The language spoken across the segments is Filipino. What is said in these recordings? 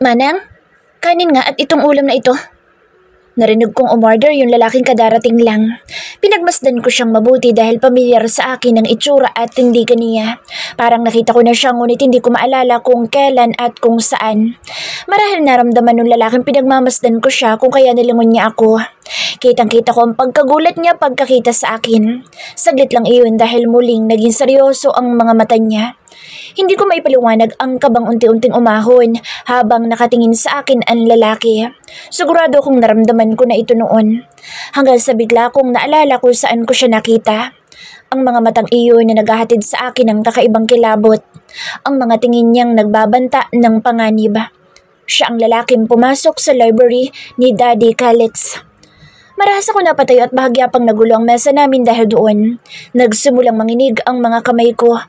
Manang, kanin nga at itong ulam na ito. Narinig kong umorder yung lalaking kadarating lang. Pinagmasdan ko siyang mabuti dahil pamilyar sa akin ang itsura at tindigan niya. Parang nakita ko na siya ngunit hindi ko maalala kung kailan at kung saan. Marahil naramdaman ng lalaking pinagmamasdan ko siya kung kaya nilingon niya ako. Kitang-kita ko ang pagkagulat niya pagkakita sa akin. Saglit lang iyon dahil muling naging seryoso ang mga mata niya. Hindi ko maipaliwanag ang kabang unti-unting umahon habang nakatingin sa akin ang lalaki. Sigurado kong naramdaman ko na ito noon. Hanggang sa bigla kong naalala kung saan ko siya nakita. Ang mga matang iyon na naghahatid sa akin ng kakaibang kilabot. Ang mga tingin niyang nagbabanta ng panganib. Siya ang lalaking pumasok sa library ni Daddy Kalitz. Marahas ako napatayo at bahagya pang nagulo ang mesa namin dahil doon. Nagsimulang manginig ang mga kamay ko.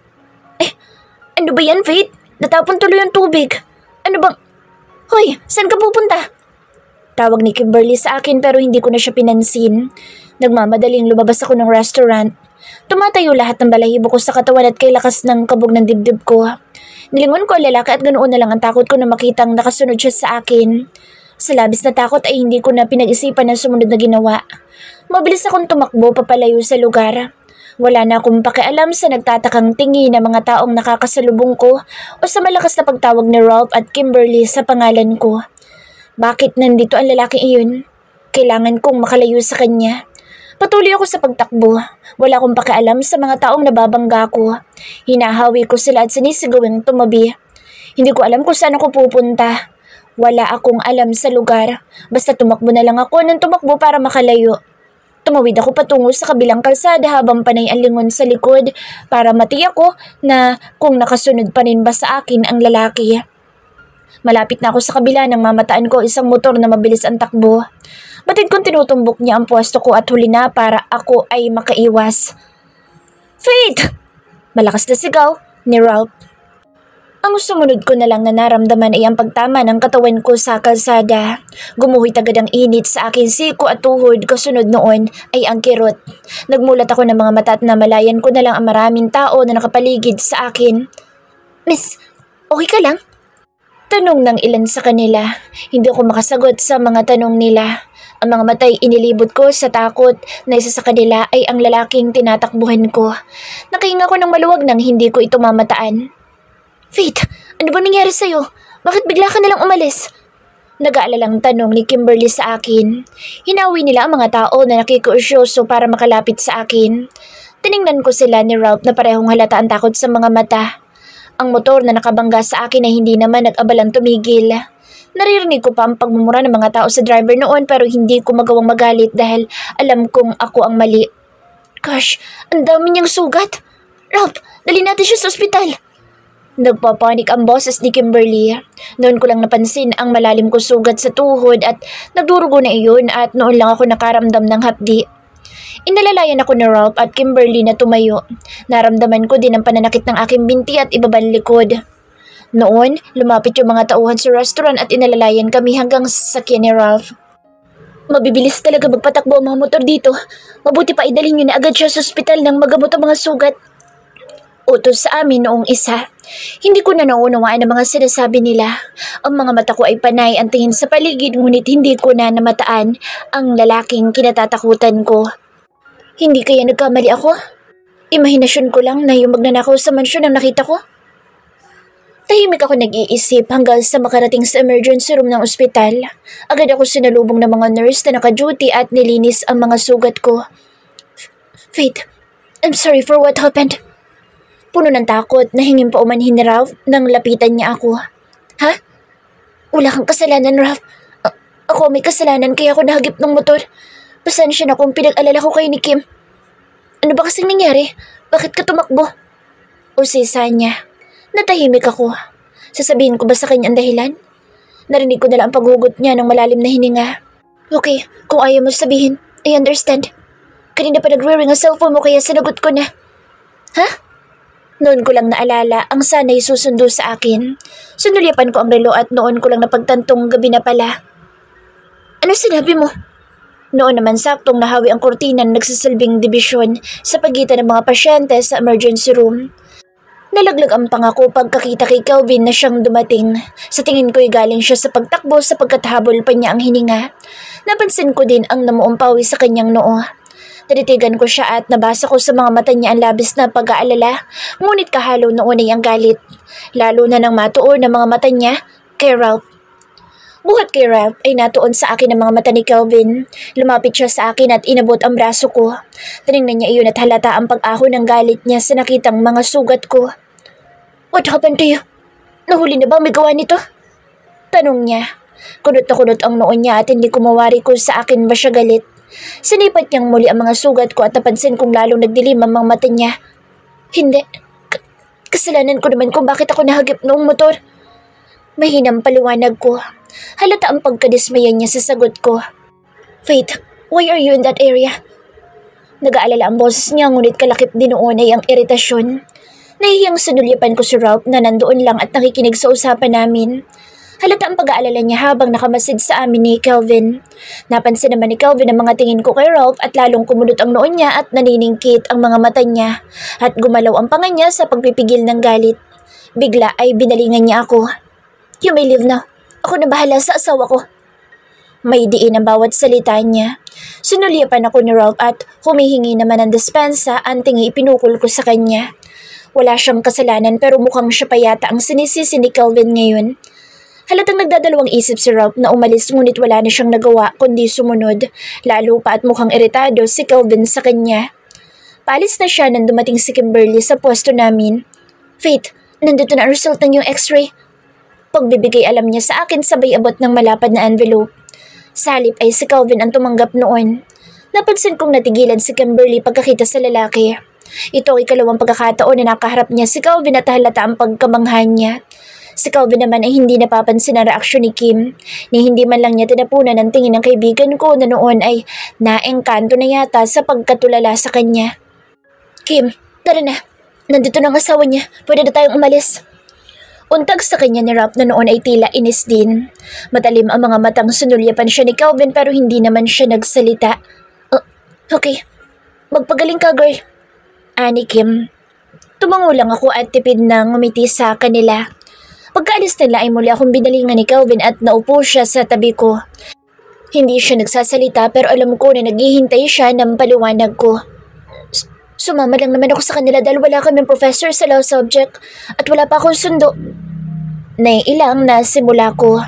Ano ba yan, Faith? Natapon tuloy ang tubig. Ano bang... Hoy, saan ka pupunta? Tawag ni Kimberly sa akin pero hindi ko na siya pinansin. Nagmamadaling lumabas ako ng restaurant. Tumatayo lahat ng balahibo ko sa katawan at kay lakas ng kabog ng dibdib ko. Nilingon ko ang lalaki at ganoon na lang ang takot ko na makitang nakasunod siya sa akin. Sa labis na takot ay hindi ko na pinag-isipan ang sumunod na ginawa. Mabilis akong tumakbo papalayo sa lugar. Wala na akong pakialam sa nagtatakang tingin ng mga taong nakakasalubong ko o sa malakas na pagtawag ni Ralph at Kimberly sa pangalan ko. Bakit nandito ang lalaki iyon? Kailangan kong makalayo sa kanya. Patuloy ako sa pagtakbo. Wala akong pakialam sa mga taong nababangga ko. Hinahawi ko sila at sinisigawing tumabi. Hindi ko alam kung saan ako pupunta. Wala akong alam sa lugar. Basta tumakbo na lang ako nang tumakbo para makalayo. Tumawid ako patungo sa kabilang kalsada habang panay ang lingon sa likod para matiyak ko na kung nakasunod pa rin ba sa akin ang lalaki. Malapit na ako sa kabila nang mamataan ko isang motor na mabilis ang takbo. Batid kong tinutumbok niya ang pwesto ko at huli na para ako ay makaiwas. Faith! Malakas na sigaw ni Ralph. Ang sumunod ko na lang na naramdaman ay ang pagtama ng katawan ko sa kalsada. Gumuhit agad ang init sa aking siko at tuhod, kasunod noon ay ang kirot. Nagmulat ako ng mga mata at namalayan ko na lang ang maraming tao na nakapaligid sa akin. Miss, okay ka lang? Tanong ng ilan sa kanila. Hindi ako makasagot sa mga tanong nila. Ang mga matay inilibot ko sa takot na isa sa kanila ay ang lalaking tinatakbuhan ko. Nakahinga ko ng maluwag nang hindi ko ito mamataan. Faith, ano ba nangyari sa'yo? Bakit bigla ka nalang umalis? Nag-aalalang tanong ni Kimberly sa akin. Hinawi nila ang mga tao na nakikiusyoso para makalapit sa akin. Tiningnan ko sila ni Ralph na parehong halata ang takot sa mga mata. Ang motor na nakabangga sa akin ay hindi naman nag-abalang tumigil. Naririnig ko pa ang pagmumura ng mga tao sa driver noon pero hindi ko magawang magalit dahil alam kong ako ang mali. Gosh, ang dami niyang sugat. Ralph, dali natin siya sa ospital. Nagpapanik ang boses ni Kimberly. Noon ko lang napansin ang malalim ko sugat sa tuhod at nagdurugo na iyon at noon lang ako nakaramdam ng hapdi. Inalalayan ako ni Ralph at Kimberly na tumayo. Naramdaman ko din ang pananakit ng aking binti at ibabang likod. Noon, lumapit yung mga tauhan sa restaurant at inalalayan kami hanggang sa sakyan ni Ralph. Mabibilis talaga magpatakbo ang mga motor dito. Mabuti pa idalhin nyo na agad siya sa ospital nang magamot ang mga sugat. Utos sa amin noong isa. Hindi ko na naunawaan ang mga sinasabi nila. Ang mga mata ko ay panay ang tingin sa paligid ngunit hindi ko na namataan ang lalaking kinatatakutan ko. Hindi kaya nagkamali ako? Imahinasyon ko lang na yung magnanakaw sa mansyon ang nakita ko? Tahimik ako nag-iisip hanggang sa makarating sa emergency room ng ospital. Agad ako sinalubong ng mga nurse na naka-duty at nilinis ang mga sugat ko. Faith, I'm sorry for what happened. Puno ng takot na hingin pa umanhin ni Ralph nang lapitan niya ako. Ha? Wala kang kasalanan, Ralph. Ako may kasalanan kaya ako nahagip ng motor. Pasensya na kung pinag-alala ko kayo ni Kim. Ano ba kasing nangyari? Bakit ka tumakbo? Usisa niya. Natahimik ako. Sasabihin ko ba sa kanya ang dahilan? Narinig ko na lang ang paghugot niya ng malalim na hininga. Okay, kung ayaw mo sabihin, I understand. Kanina pa nagre-ring ang cellphone mo kaya sinagot ko na. Ha? Noon ko lang naalala ang sana'y susundo sa akin. Sinulyapan ko ang relo at noon ko lang napagtantong gabi na pala. Ano sinabi mo? Noon naman saktong nahawi ang kurtina na nagsisilbing dibisyon sa pagitan ng mga pasyente sa emergency room. Nalaglag ang pangako pagkakita kay Kelvin na siyang dumating. Sa tingin ko'y galing siya sa pagtakbo sapagkat habol pa niya ang hininga. Napansin ko din ang namuong pawis sa kanyang noo. Tinitigan ko siya at nabasa ko sa mga mata niya ang labis na pag-aalala, ngunit kahalo noon ay ang galit. Lalo na nang matuon ng mga mata niya kay Ralph. Buhat kay Ralph ay natuon sa akin ang mga mata ni Kelvin. Lumapit siya sa akin at inabot ang braso ko. Tinignan niya iyon at halata ang pag-ahon ng galit niya sa nakitang mga sugat ko. "What happened to you? Nahuli na ba may gawa nito?" Tanong niya. Kunot na kunot ang noon niya at hindi ko mawari kung sa akin ba siya galit. Sinipat niyang muli ang mga sugat ko at napansin kong lalong nagdilim ang mga mata niya. "Hindi. Kasalanan ko naman kung bakit ako nahagip noong motor." Mahinang paliwanag ko. Halata ang pagkadismaya niya sa sagot ko. "Faith, why are you in that area?" Nag-aalala ang boses niya ngunit kalakip din noon ay ang iritasyon. Nahihiyang sinulyapan ko si Ralph na nandoon lang at nakikinig sa usapan namin. Halata ang pag-aalala niya habang nakamasid sa amin ni Kelvin. Napansin naman ni Kelvin ang mga tingin ko kay Ralph at lalong kumunot ang noon niya at naniningkit ang mga mata niya at gumalaw ang panga niya sa pagpipigil ng galit. Bigla ay binalingan niya ako. "You may leave now. Ako na bahala sa asawa ko." May diin ang bawat salita niya. Sinulyapan ako ni Ralph at humihingi naman ng despensa ang tingi ipinukol ko sa kanya. Wala siyang kasalanan pero mukhang siya pa yata ang sinisisi ni Kelvin ngayon. Halatang nagdadalawang isip si Ralph na umalis ngunit wala na siyang nagawa kundi sumunod, lalo pa at mukhang iritado si Kelvin sa kanya. Paalis na siya nang dumating si Kimberly sa pwesto namin. "Faith, nandito na ang result ng iyong x-ray." Pagbibigay alam niya sa akin sabay abot ng malapad na envelope. Sa halip ay si Kelvin ang tumanggap noon. Napansin kong natigilan si Kimberly pagkakita sa lalaki. Ito ay ikalawang pagkakataon na nakaharap niya si Kelvin at halata ang pagkamangha niya. Si Kelvin naman ay hindi napapansin ang reaksyon ni Kim, ni hindi man lang niya tinapunan ang tingin ng kaibigan ko na noon ay naengkanto na yata sa pagkatulala sa kanya. "Kim, tara na. Nandito na ang asawa niya. Pwede na tayong umalis." Untag sa kanya ni Ralph na noon ay tila inis din. Matalim ang mga matang sinulyapan siya ni Kelvin pero hindi naman siya nagsalita. Okay. Magpagaling ka, girl." Ani Kim. Tumango lang ako at tipid na ngumiti sa kanila. Pagkaalis nila ay muli akong binalingan ni Kelvin at naupo siya sa tabi ko. Hindi siya nagsasalita pero alam ko na naghihintay siya ng paliwanag ko. Sumama lang naman ako sa kanila dahil wala kaming professor sa law subject at wala pa akong sundo. Naiilang na simula ko.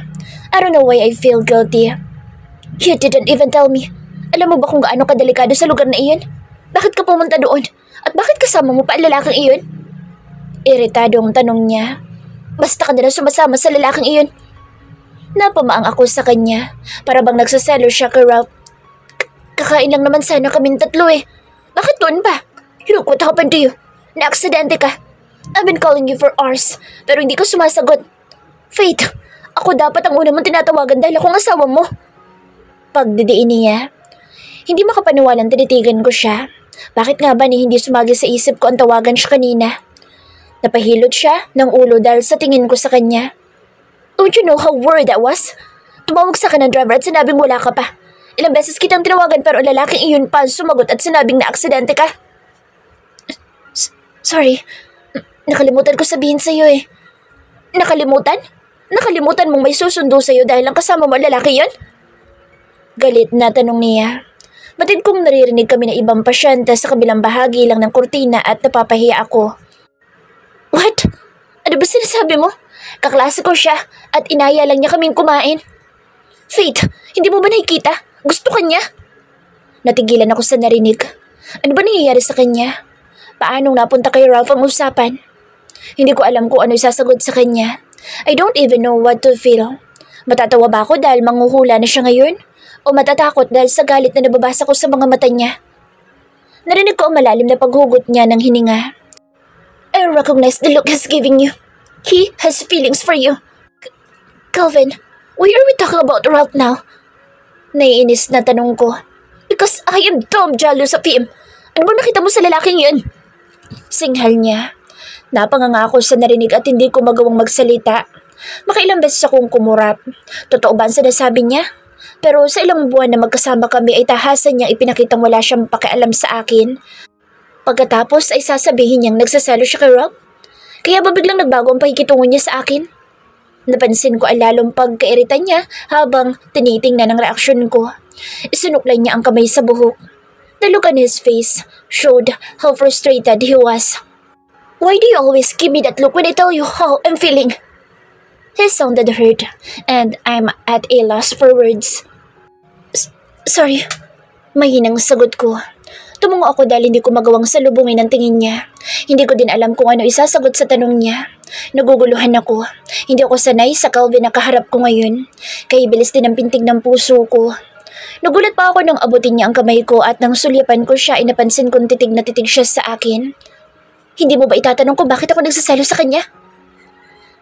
I don't know why I feel guilty. You didn't even tell me. Alam mo ba kung gaano kadelikado sa lugar na iyon? Bakit ka pumunta doon? At bakit kasama mo pa ang lalaking iyon? Iritadong tanong niya. Basta ka na lang sumasama sa lalaking iyon. Napamaang ako sa kanya. Para bang nagsaselo siya kay Ralph. Kakain lang naman sana kaming tatlo eh. Bakit doon pa? Look what happened to you. Na-aksidente ka. I've been calling you for hours pero hindi ka sumasagot. Faith, ako dapat ang una mong tinatawagan dahil akong asawa mo. Pagdidiin niya. Hindi makapaniwalang tinitigan ko siya. Bakit nga ba ni hindi sumagi sa isip ko ang tawagan siya kanina? Napahilot siya ng ulo dahil sa tingin ko sa kanya. Don't you know how worried I was? Tumawag sa akin ng driver at sinabing wala ka pa. Ilang beses kitang tinawagan pero ang lalaking iyon pa sumagot at sinabing na aksidente ka. Sorry, nakalimutan ko sabihin sa'yo eh. Nakalimutan? Nakalimutan mong may susundo sa'yo dahil lang kasama mo ang lalaki yun? Galit na tanong niya. Batid kong naririnig kami na ibang pasyente sa kabilang bahagi lang ng kurtina at napapahiya ako. What? Ano ba sinasabi mo? Kaklase ko siya at inaya lang niya kaming kumain. Faith, hindi mo ba nakikita? Gusto ka niya? Natigilan ako sa narinig. Ano ba nangyayari sa kanya? Paanong napunta kay Ralph ang usapan? Hindi ko alam kung ano sasagot sa kanya. I don't even know what to feel. Matatawa ba ako dahil manghuhula na siya ngayon? O matatakot dahil sa galit na nababasa ko sa mga mata niya? Narinig ko ang malalim na paghugot niya ng hininga. I recognize the look he's giving you. He has feelings for you. Kelvin, why are we talking about Ralph now? Naiinis na tanong ko. Because I am dumb jealous of him. Ano ba nakita mo sa lalaking yun? Singhal niya. Napanganga ako sa narinig at hindi ko magawang magsalita. Makailang beses akong kumurap. Totoo ba ang sinasabi niya? Pero sa ilang buwan na magkasama kami ay tahasan niyang ipinakitang wala siyang pakialam sa akin. Pagkatapos ay sasabihin niyang nagsasalo siya kay Rob? Kaya ba biglang nagbago ang pakikitungo niya sa akin? Napansin ko ang lalong pagkairita niya habang tinitingnan ang reaksyon ko. Isinuklay niya ang kamay sa buhok. The look on his face showed how frustrated he was. Why do you always give me that look when I tell you how I'm feeling? He sounded hurt, and I'm at a loss for words. Sorry, mahinang sagot ko. Tumungo ako dahil hindi ko magawang salubungin ang tingin niya. Hindi ko din alam kung ano isasagot sa tanong niya. Naguguluhan ako. Hindi ako sanay sa Calvin na kaharap ko ngayon. Kaya bilis din ang pintig ng puso ko. Nagulat pa ako nang abutin niya ang kamay ko at nang sulyapan ko siya ay napansin kong titig na titig siya sa akin. Hindi mo ba itatanong kung bakit ako nagsasalo sa kanya?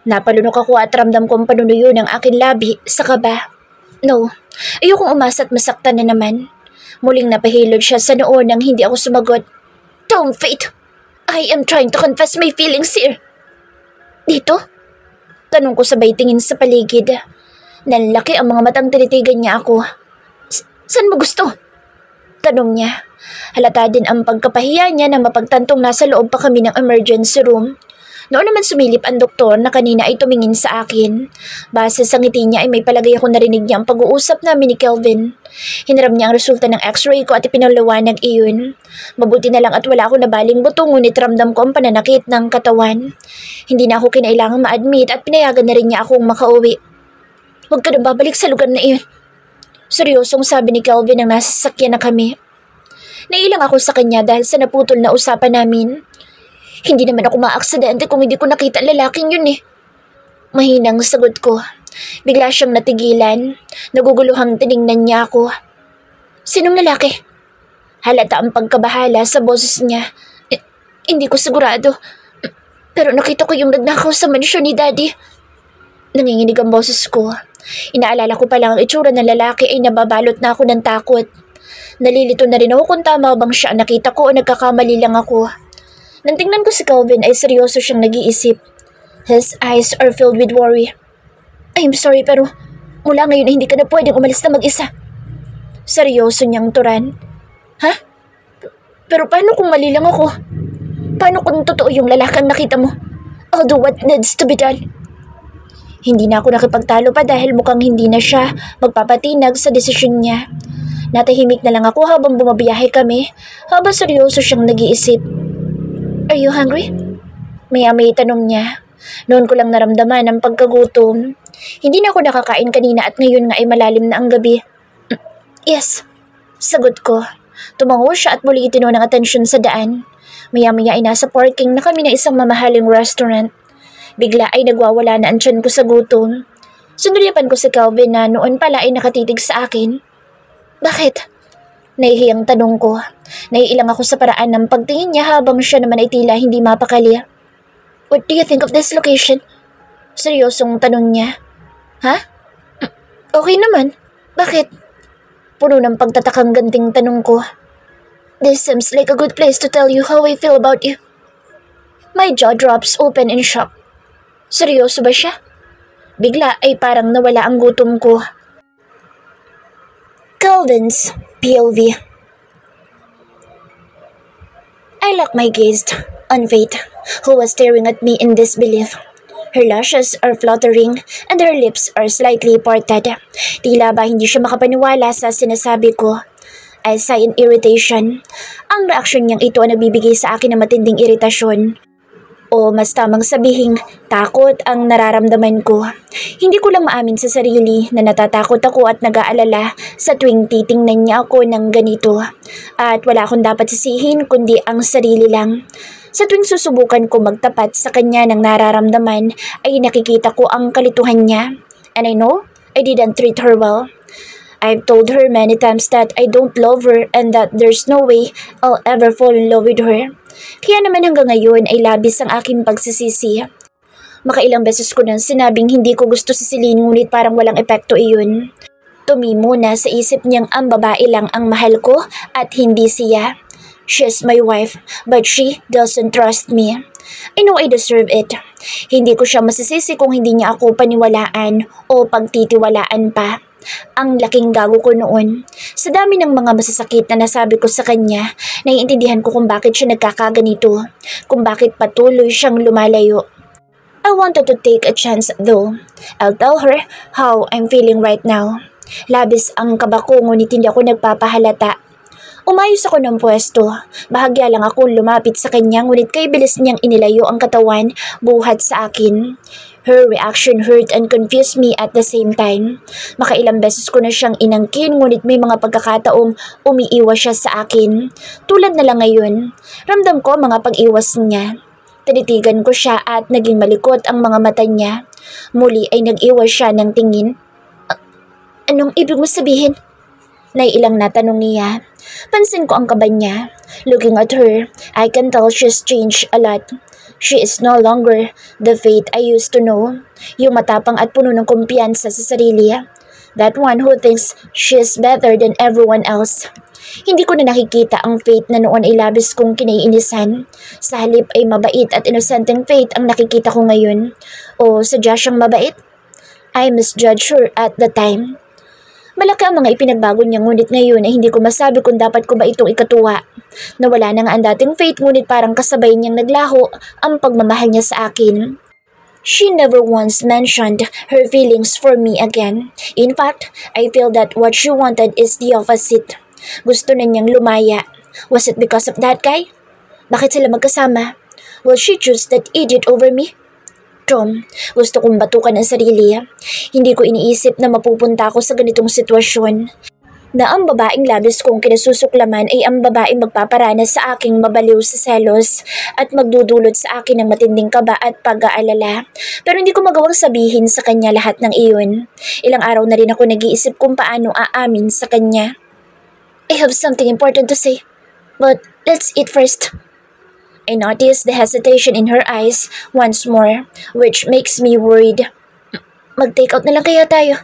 Napalunok ako at ramdam kong panunuyo ng aking labi sa kaba. No, ayokong umasa at masaktan na naman. Muling napahilod siya sa noo nang hindi ako sumagot. Don't, Faith! I am trying to confess my feelings here. Dito? Tanong ko sabay tingin sa paligid. Nanlaki ang mga matang tinitigan niya ako. Saan mo gusto? Tanong niya. Halata din ang pagkapahiya niya na mapagtantong nasa loob pa kami ng emergency room. Noon naman sumilip ang doktor na kanina ay tumingin sa akin. Base sa ngiti niya ay may palagay ako narinig niya ang pag-uusap namin ni Kelvin. Hiniram niya ang resulta ng x-ray ko at ipinaliwanag iyon. Mabuti na lang at wala ako nabaling buto ngunit ramdam ko ang pananakit ng katawan. Hindi na ako kinailangang ma-admit at pinayagan na rin niya akong makauwi. Huwag ka na babalik sa lugar na iyon. Seryosong sabi ni Kelvin nang nasa sasakyan na kami. Nailang ako sa kanya dahil sa naputol na usapan namin. Hindi naman ako maaksidente kung hindi ko nakita ang lalaking yun eh. Mahinang sagot ko. Bigla siyang natigilan. Naguguluhang tiningnan niya ako. Sinong lalaki? Halata ang pagkabahala sa boses niya. Hindi ko sigurado. Pero nakita ko yung nagnakaw sa mansyon ni Daddy. Nanginginig ang boses ko. Inaalala ko pa lang ang itsura ng lalaki ay nababalot na ako ng takot. Nalilito na rin ako kung tama bang siya ang nakita ko o nagkakamali lang ako. Nang tingnan ko si Calvin ay seryoso siyang nag-iisip. His eyes are filled with worry. I'm sorry pero mula ngayon ay hindi ka na pwedeng umalis na mag-isa. Seryoso niyang turan. Ha? Pero paano kung mali lang ako? Paano kung totoo yung lalakang nakita mo? I'll do what needs to be done. Hindi na ako nakipagtalo pa dahil mukhang hindi na siya magpapatinag sa desisyon niya. Natahimik na lang ako habang bumabiyahe kami habang seryoso siyang nag-iisip. Are you hungry? Maya-may tanong niya. Noon ko lang naramdaman ang pagkagutom. Hindi na ako nakakain kanina at ngayon nga ay malalim na ang gabi. Yes, sagot ko. Tumango siya at muli itino ng atensyon sa daan. Maya-maya ay nasa parking na kami ng isang mamahaling restaurant. Bigla ay nagwawala na ang tiyan ko sa gutom. Sunuripan ko si Calvin na noon pala ay nakatitig sa akin. Bakit? Nahihiyang tanong ko. Naiilang ako sa paraan ng pagtingin niya habang siya naman ay tila hindi mapakali. What do you think of this location? Seryosong tanong niya. Ha? Okay naman. Bakit? Puno ng pagtatakang ganting tanong ko. This seems like a good place to tell you how I feel about you. My jaw drops open in shock. Seryoso ba siya? Bigla ay parang nawala ang gutom ko. Calvin's POV. I locked my gaze on Faith, who was staring at me in disbelief. Her lashes are fluttering and her lips are slightly parted. Tila ba hindi siya makapaniwala sa sinasabi ko. I sigh in irritation. Ang reaksyon niyang ito ang nagbibigay sa akin ng matinding iritasyon. O mas tamang sabihing, takot ang nararamdaman ko. Hindi ko lang maamin sa sarili na natatakot ako at nag-aalala sa tuwing titingnan niya ako ng ganito. At wala akong dapat sisihin kundi ang sarili lang. Sa tuwing susubukan ko magtapat sa kanya ng nararamdaman ay nakikita ko ang kalituhan niya. And I know I didn't treat her well. I've told her many times that I don't love her and that there's no way I'll ever fall in love with her. Kaya naman hanggang ngayon ay labis ang aking pagsisisi. Makailang beses ko nang sinabing hindi ko gusto si Celine ngunit parang walang epekto iyon. Tumimo na sa isip niyang ang babae lang ang mahal ko at hindi siya. She's my wife but she doesn't trust me. I know I deserve it. Hindi ko siya masisisi kung hindi niya ako paniwalaan o pagtitiwalaan pa. Ang laking gago ko noon. Sa dami ng mga masasakit na nasabi ko sa kanya, naiintindihan ko kung bakit siya nagkakaganito, kung bakit patuloy siyang lumalayo. I wanted to take a chance though. I'll tell her how I'm feeling right now. Labis ang kaba ko ngunit hindi ako nagpapahalata. Umayos ako ng pwesto. Bahagya lang akong lumapit sa kanya ngunit kay bilis niyang inilayo ang katawan buhat sa akin. Her reaction hurt and confused me at the same time. Makailang beses ko na siyang inangkin ngunit may mga pagkakataong umiiwas siya sa akin. Tulad na lang ngayon, ramdam ko mga pag-iwas niya. Tinitigan ko siya at naging malikot ang mga mata niya. Muli ay nag-iwas siya ng tingin. Anong ibig mo sabihin? Naiilang natanong niya. Pansin ko ang kaba niya. Looking at her, I can tell she's changed a lot. She is no longer the Faith I used to know. Yung matapang at puno ng kumpiyansa sa sarili. That one who thinks she's better than everyone else. Hindi ko na nakikita ang Faith na noon ay labis kong kinaiinisan. Sa halip ay mabait at inosenteng Faith ang nakikita ko ngayon. O sadya siyang mabait? I misjudged her at the time. Malaki ang mga ipinagbago niya ngunit ngayon ay hindi ko masabi kung dapat ko ba itong ikatuwa. Nawala na nga ang dating Faith ngunit parang kasabay niyang naglaho ang pagmamahal niya sa akin. She never once mentioned her feelings for me again. In fact, I feel that what she wanted is the opposite. Gusto na niyang lumaya. Was it because of that guy? Bakit sila magkasama? Will she choose that idiot over me? Tom, gusto kong batukan ang sarili. Hindi ko iniisip na mapupunta ako sa ganitong sitwasyon. Na ang babaeng labis kong kinasusuklaman ay ang babaeng magpaparanas sa aking mabaliw sa selos at magdudulot sa akin ng matinding kaba at pag-aalala. Pero hindi ko magawang sabihin sa kanya lahat ng iyon. Ilang araw na rin ako nag-iisip kung paano aamin sa kanya. I have something important to say, but let's eat first. I noticed the hesitation in her eyes once more, which makes me worried. Mag-take out na lang kaya tayo?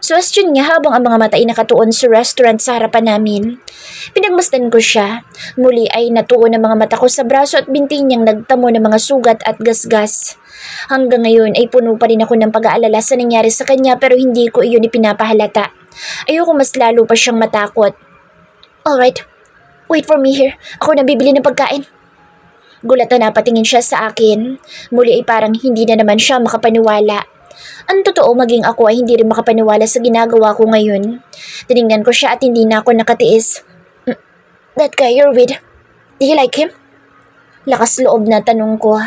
Suwestiyon niya habang ang mga mata ay nakatuon sa restaurant sa harapan namin. Pinagmasdan ko siya. Muli ay natuon ang mga mata ko sa braso at binti niyang nagtamo ng mga sugat at gasgas. Hanggang ngayon ay puno pa rin ako ng pag-aalala sa nangyari sa kanya pero hindi ko iyon ipinapahalata. Ayoko mas lalo pa siyang matakot. Alright, wait for me here. Ako na bibili ng pagkain. Gulat na napatingin siya sa akin. Muli ay parang hindi na naman siya makapaniwala. Ang totoo maging ako ay hindi rin makapaniwala sa ginagawa ko ngayon. Tinignan ko siya at hindi na ako nakatiis. That guy you're with, do you like him? Lakas loob na tanong ko.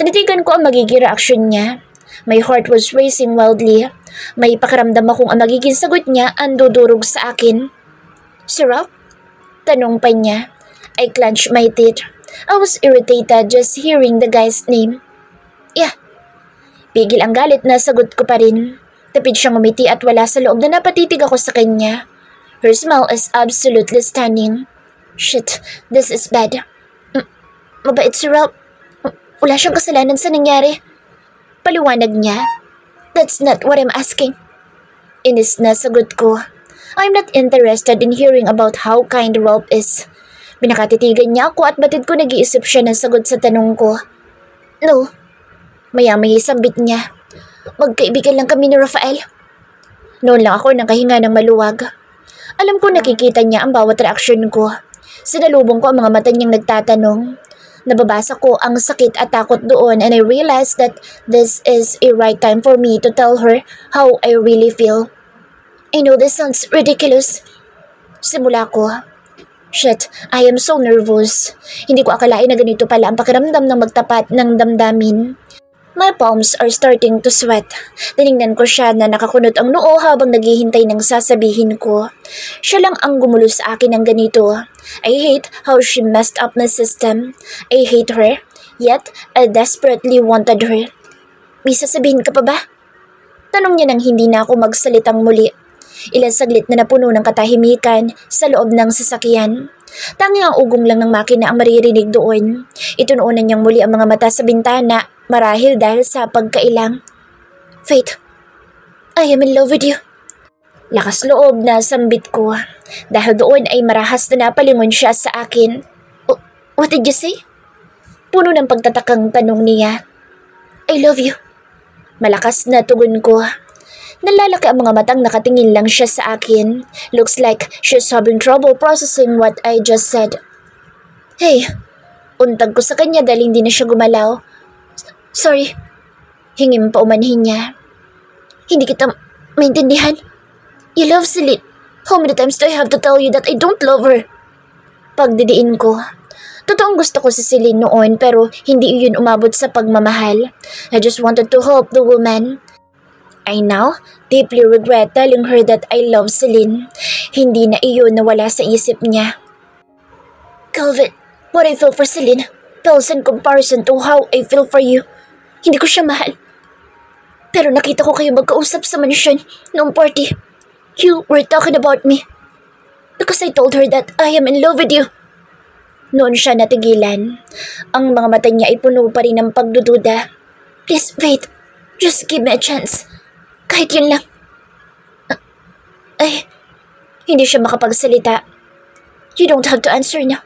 Tinitigan ko ang magiging reaksyon niya. My heart was racing wildly. May pakiramdam akong ang magiging sagot niya ang dudurog sa akin. Si Ralph? Tanong pa niya. I clenched my teeth. I was irritated just hearing the guy's name. Yeah. Pigil ang galit na sagot ko pa rin. Tapid siyang umiti at wala sa loob na napatitig ako sa kanya. Her smile is absolutely stunning. Shit, this is bad. Mabait si Ralph. Wala siyang kasalanan sa nangyari. Paliwanag niya. That's not what I'm asking. Inis na sagot ko. I'm not interested in hearing about how kind Ralph is. Pinakatitigan niya ako at batid ko nag-iisip siya ng sagot sa tanong ko. No. Maya-maya sambit niya. Magkaibigan lang kami ni Rafael. Noon lang ako nang kahinga ng maluwag. Alam ko nakikita niya ang bawat reaksyon ko. Sinalubong ko ang mga mata niyang nagtatanong. Nababasa ko ang sakit at takot doon and I realized that this is a right time for me to tell her how I really feel. I know this sounds ridiculous. Simula ko. Shit, I am so nervous. Hindi ko akalain na ganito pala ang pakiramdam ng magtapat ng damdamin. My palms are starting to sweat. Tinignan ko siya na nakakunot ang noo habang naghihintay ng sasabihin ko. Siya lang ang gumulo sa akin ng ganito. I hate how she messed up my system. I hate her, yet I desperately wanted her. May sasabihin ka pa ba? Tanong niya nang hindi na ako magsalitang muli. Ilang saglit na napuno ng katahimikan sa loob ng sasakyan. Tanging ang ugong lang ng makina ang maririnig doon. Itunuunan niyang muli ang mga mata sa bintana, marahil dahil sa pagkailang. Faith, I am in love with you. Lakas loob na sambit ko. Dahil doon ay marahas na napalingon siya sa akin. What did you say? Puno ng pagtatakang tanong niya. I love you. Malakas na tugon ko. Nalalaki ang mga matang nakatingin lang siya sa akin. Looks like she's having trouble processing what I just said. Hey, untag ko sa kanya dahil hindi na siya gumalaw. Sorry, Hingin pa umanhin niya. Hindi kita maintindihan. You love Celine. How many times do I have to tell you that I don't love her? Pagdidiin ko. Totoong gusto ko si Celine noon pero hindi iyon umabot sa pagmamahal. I just wanted to help the woman. I now deeply regret telling her that I love Celine. Hindi na iyon nawala sa isip niya. Calvin, what I feel for Celine pales in comparison to how I feel for you. Hindi ko siya mahal. Pero nakita ko kayo magkausap sa mansyon noong party. You were talking about me. Because I told her that I am in love with you. Noon siya natigilan. Ang mga mata niya ay puno pa rin ng pagdududa. Please wait. Just give me a chance. Kahit yun lang. Ay, hindi siya makapagsalita. You don't have to answer now.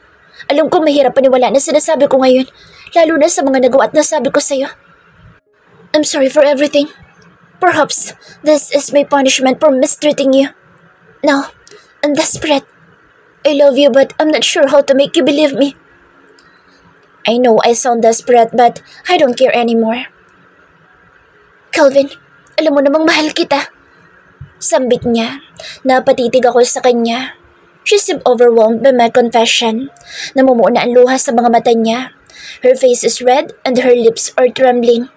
Alam kong mahirap paniwala na sinasabi ko ngayon. Lalo na sa mga nagawa at nasabi ko sa'yo. I'm sorry for everything. Perhaps this is my punishment for mistreating you. Now, I'm desperate. I love you but I'm not sure how to make you believe me. I know I sound desperate but I don't care anymore. Calvin, alam mo namang mahal kita. Sambit niya. Napatitig ako sa kanya. She seemed overwhelmed by my confession. Namumuo na ang luha sa mga mata niya. Her face is red and her lips are trembling.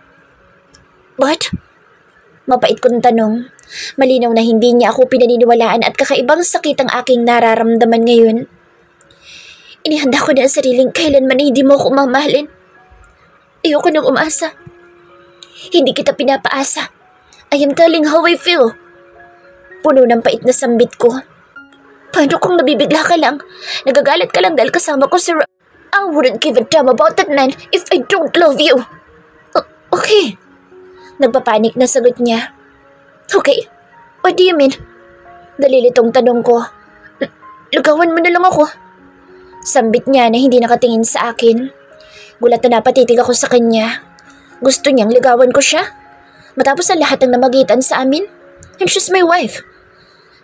What? Mapait kong tanong. Malinaw na hindi niya ako pinaniniwalaan at kakaibang sakit ang aking nararamdaman ngayon. Inihanda ko na ang sariling kailanman hindi mo ako mamahalin. Ayoko nang umasa. Hindi kita pinapaasa. I am telling how I feel. Puno ng pait na sambit ko. Paano kung nabibigla ka lang? Nagagalit ka lang dahil kasama ko si I wouldn't give a damn about that man if I don't love you. Okay. Nagpapanik na sagot niya. Okay, what do you mean? Dalilitong tanong ko. Ligawan mo na lang ako. Sambit niya na hindi nakatingin sa akin. Gulat na napatitig ako sa kanya. Gusto niyang ligawan ko siya? Matapos ang lahat ng namagitan sa amin? And she's my wife.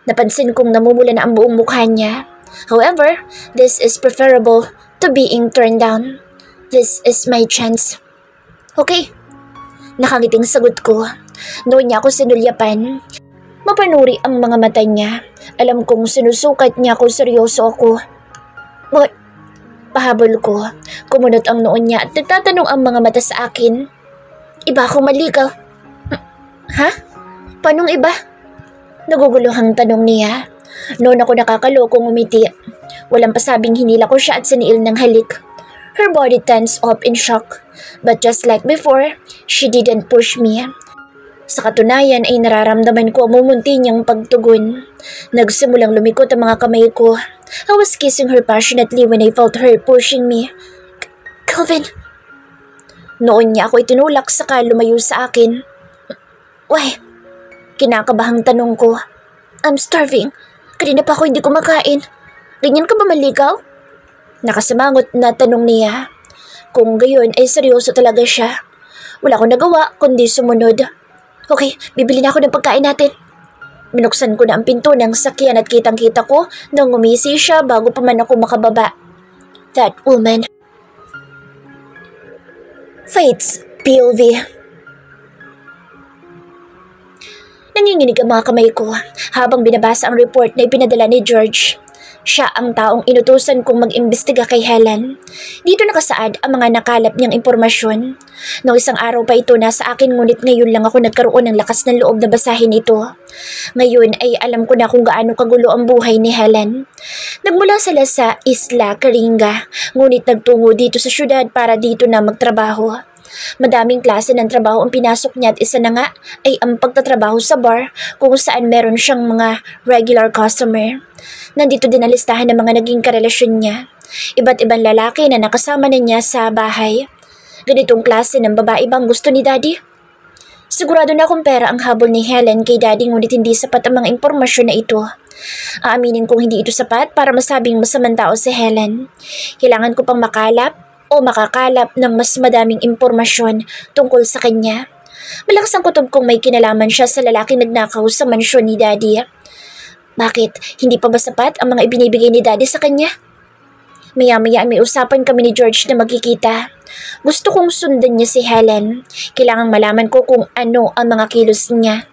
Napansin kong namumula na ang buong mukha niya. However, this is preferable to being turned down. This is my chance. Okay. Nakangiting sagot ko. Noon niya ako sinulyapan. Mapanuri ang mga mata niya. Alam kong sinusukat niya kung seryoso ako. What? Pahabol ko. Kumunot ang noon niya at nagtatanong ang mga mata sa akin. Iba akong maligaw. Ha? Paanong iba? Naguguluhang tanong niya. Noon ako nakakalokong umiti. Walang pasabing hinila ko siya at siniil ng halik. Her body tensed up in shock. But just like before, she didn't push me. Sa katunayan ay nararamdaman ko ang mumunti niyang pagtugon. Nagsimulang lumikot ang mga kamay ko. I was kissing her passionately when I felt her pushing me. Calvin! Noon niya ako itinulak saka lumayo sa akin. Why? Kinakabahang tanong ko. I'm starving. Kanina pa ako hindi kumakain. Ganyan ka ba maligaw? Nakasamangot na tanong niya. Kung gayon ay seryoso talaga siya. Wala akong nagawa kundi sumunod. Okay, bibili na ako ng pagkain natin. Binuksan ko na ang pinto ng sakyan at kitang-kita ko nang umisi siya bago pa man ako makababa. That woman. Fates, POV. Nanginginig ang mga kamay ko habang binabasa ang report na ipinadala ni George. Siya ang taong inutusan kong mag-imbestiga kay Helen. Dito nakasaad ang mga nakalap niyang impormasyon. Noong isang araw pa ito nasa akin ngunit ngayon lang ako nagkaroon ng lakas ng loob na basahin ito. Ngayon ay alam ko na kung gaano kagulo ang buhay ni Helen. Nagmula sila sa Isla Caringa, ngunit nagtungo dito sa syudad para dito na magtrabaho. Madaming klase ng trabaho ang pinasok niya at isa na nga ay ang pagtatrabaho sa bar kung saan meron siyang mga regular customer. Nandito din ang listahan ng mga naging karelasyon niya. Iba't ibang lalaki na nakasama na niya sa bahay. Ganitong klase ng babae bang gusto ni Daddy? Sigurado na akong pera ang habol ni Helen kay Daddy ngunit hindi sapat ang mga impormasyon na ito. Aaminin kong hindi ito sapat para masabing masamang tao si Helen. Kailangan ko pang makakalap ng mas madaming impormasyon tungkol sa kanya. Malakas ang kutob kong may kinalaman siya sa lalaking nagnakaw sa mansyon ni Daddy. Bakit? Hindi pa ba sapat ang mga ibinibigay ni Daddy sa kanya? Maya-maya may usapan kami ni George na magkikita. Gusto kong sundan niya si Helen. Kailangang malaman ko kung ano ang mga kilos niya.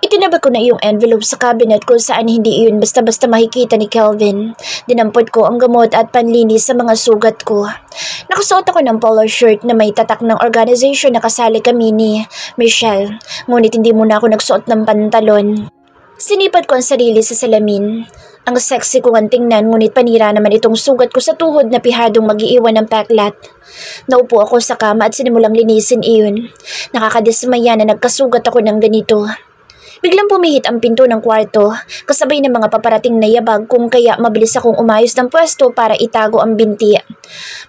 Itinabag ko na yung envelope sa cabinet kung saan hindi iyon basta-basta makikita ni Kelvin. Dinampot ko ang gamot at panlinis sa mga sugat ko. Nakasuot ako ng polo shirt na may tatak ng organization na kasali kami ni Michelle. Ngunit hindi muna ako nagsuot ng pantalon. Sinipat ko ang sarili sa salamin. Ang sexy ko ang tingnan ngunit panira naman itong sugat ko sa tuhod na pihadong mag-iiwan ng peklat. Naupo ako sa kama at sinimulang linisin iyon. Nakakadismaya na nagkasugat ako ng ganito. Biglang pumihit ang pinto ng kwarto, kasabay ng mga paparating na yabag kung kaya mabilis akong umayos ng pwesto para itago ang binti.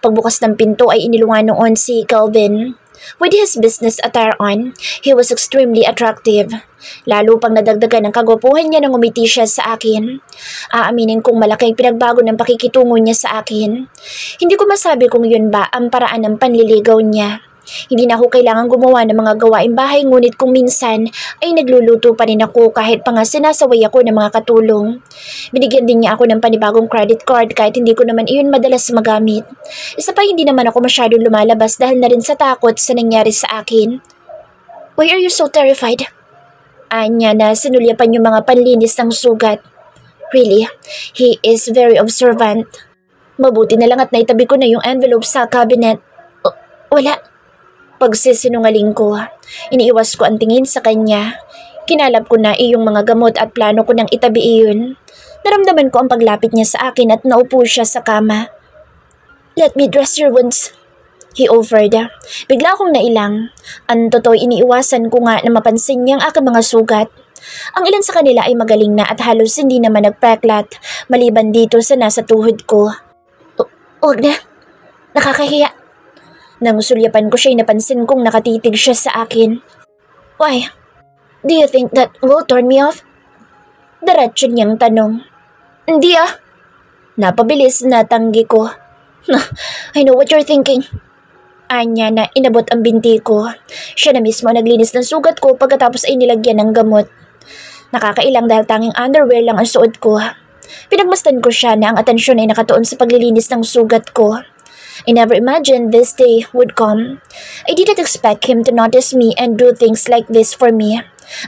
Pagbukas ng pinto ay inilungan noon si Kelvin. With his business attire on, he was extremely attractive. Lalo pang nadagdagan ng kagwapuhan niya nang umiti siya sa akin. Aaminin kong malaking pinagbago ng pakikitungo niya sa akin. Hindi ko masabi kung yun ba ang paraan ng panliligaw niya. Hindi na ako kailangan gumawa ng mga gawaing bahay ngunit kung minsan ay nagluluto pa rin ako kahit pa nga sinasaway ako ng mga katulong. Binigyan din niya ako ng panibagong credit card kahit hindi ko naman iyon madalas magamit. Isa pa hindi naman ako masyadong lumalabas dahil na rin sa takot sa nangyari sa akin. Why are you so terrified? Anya na sinulyapan yung mga panlinis ng sugat. Really, he is very observant. Mabuti na lang at naitabi ko na yung envelope sa cabinet. Wala. Pagsisinungaling ko, iniiwas ko ang tingin sa kanya. Kinalap ko na iyong mga gamot at plano ko nang itabi iyon. Naramdaman ko ang paglapit niya sa akin at naupo siya sa kama. Let me dress your wounds, he offered. Bigla akong nailang. Ang totoo iniiwasan ko nga na mapansin niya ang aking mga sugat. Ang ilan sa kanila ay magaling na at halos hindi naman nagpeklat, maliban dito sa nasa tuhod ko. Huwag na, nakakahiya. Nang sulyapan ko siya'y napansin kong nakatitig siya sa akin. Why? Do you think that will turn me off? Diretso niyang tanong. Hindi ah. Napabilis na tanggi ko. I know what you're thinking. Anya na inabot ang binti ko. Siya na mismo naglinis ng sugat ko pagkatapos ay nilagyan ng gamot. Nakakailang dahil tanging underwear lang ang suot ko. Pinagmasdan ko siya na ang atensyon ay nakatuon sa paglilinis ng sugat ko. I never imagined this day would come. I didn't expect him to notice me and do things like this for me.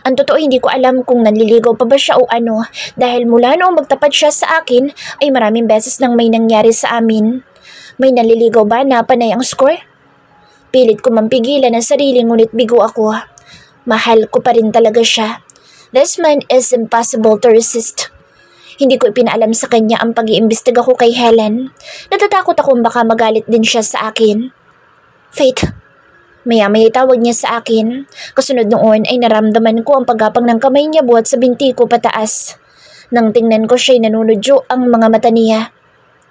Ang totoo hindi ko alam kung nanliligaw pa ba siya o ano dahil mula noong magtapat siya sa akin ay maraming beses nang may nangyari sa amin. May nanliligaw ba na panay ang score? Pilit ko mampigilan ang sarili ngunit bigo ako. Mahal ko pa rin talaga siya. This man is impossible to resist. Hindi ko ipinaalam sa kanya ang pag-iimbestiga ko kay Helen. Natatakot akong baka magalit din siya sa akin. Faith. Maya-maya tawag niya sa akin. Kasunod noon ay naramdaman ko ang paggapang ng kamay niya buhat sa binti ko pataas. Nang tingnan ko siya'y nanunodyo ang mga mata niya.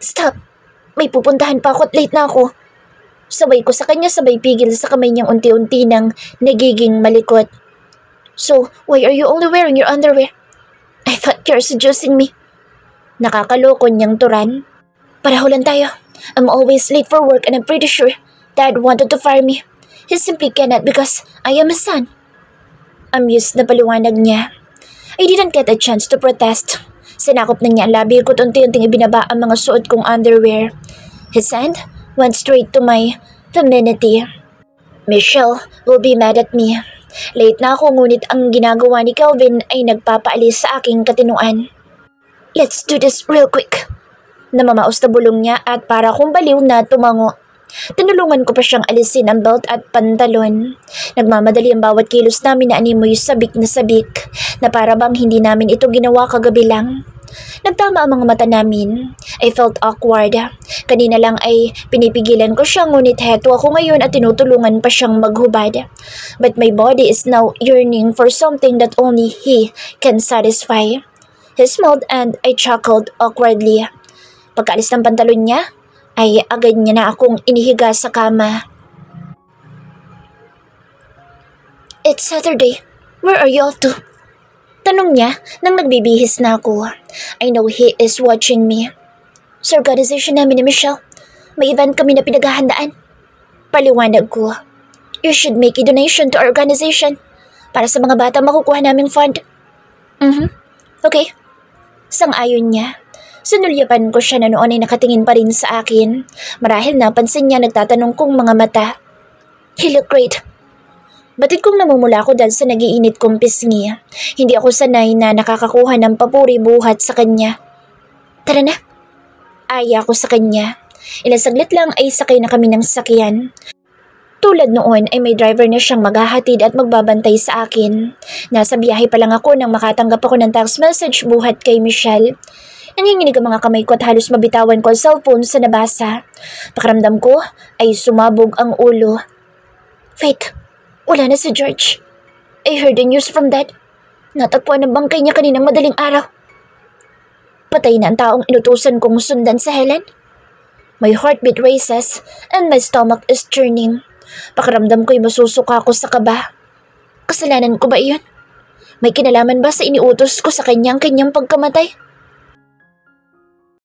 Stop! May pupuntahan pa ako at late na ako. Sabay ko sa kanya sabay pigil sa kamay niyang unti-unti nang nagiging malikot. So, why are you only wearing your underwear? I thought you're seducing me. Nakakaloko niyang turan. Pareho lang tayo. I'm always late for work and I'm pretty sure Dad wanted to fire me. He simply cannot because I am his son. Amused na paliwanag niya. I didn't get a chance to protest. Sinakop na niya ang labi ko at unti-unting ibinaba ang mga suot kong underwear. His hand went straight to my femininity. Michelle will be mad at me. Late na ako ngunit ang ginagawa ni Kelvin ay nagpapaalis sa aking katinuan. Let's do this real quick. Namamaos na bulong niya at para akong baliw na tumango. Tinulungan ko pa siyang alisin ang belt at pantalon. Nagmamadali ang bawat kilos namin na animoy sabik na para bang hindi namin ito ginawa kagabi lang. Nagtama ang mga mata namin. I felt awkward. Kanina lang ay pinipigilan ko siya ngunit heto ako ngayon at tinutulungan pa siyang maghubad. But my body is now yearning for something that only he can satisfy. He smiled and I chuckled awkwardly. Pagkaalis ng pantalon niya, ay agad niya na akong inihiga sa kama. It's Saturday. Where are you off to? Tanong niya nang nagbibihis na ako. I know he is watching me. Sa organization namin ni Michelle, may event kami na pinaghahandaan. Paliwanag ko. You should make a donation to our organization para sa mga bata makukuha naming fund. Okay. Sang-ayon niya. Sinulyapan ko siya na noon ay nakatingin pa rin sa akin. Marahil napansin niya nagtatanong kong mga mata. "He look great." Batid kong namumula ko dahil sa nagiinit kong pisngi. Hindi ako sanay na nakakakuha ng papuri buhat sa kanya. "Tara na." Aya ko sa kanya. Ilang saglit lang ay sakay na kami ng sakyan. Tulad noon ay may driver na siyang maghahatid at magbabantay sa akin. Nasa biyahe pa lang ako nang makatanggap ako ng text message buhat kay Michelle. Nanginginig ang mga kamay ko at halos mabitawan ko ang cellphone sa nabasa. Pakiramdam ko ay sumabog ang ulo. "Faith, wala na si George. I heard the news from Dad. Natagpuan ang bangkay niya kaninang madaling araw. Patay na ang taong inutusan kong sundan sa Helen. My heartbeat races and my stomach is churning. Pakiramdam ko'y masusuka ako sa kaba. Kasalanan ko ba iyon? May kinalaman ba sa iniutos ko sa kanyang pagkamatay?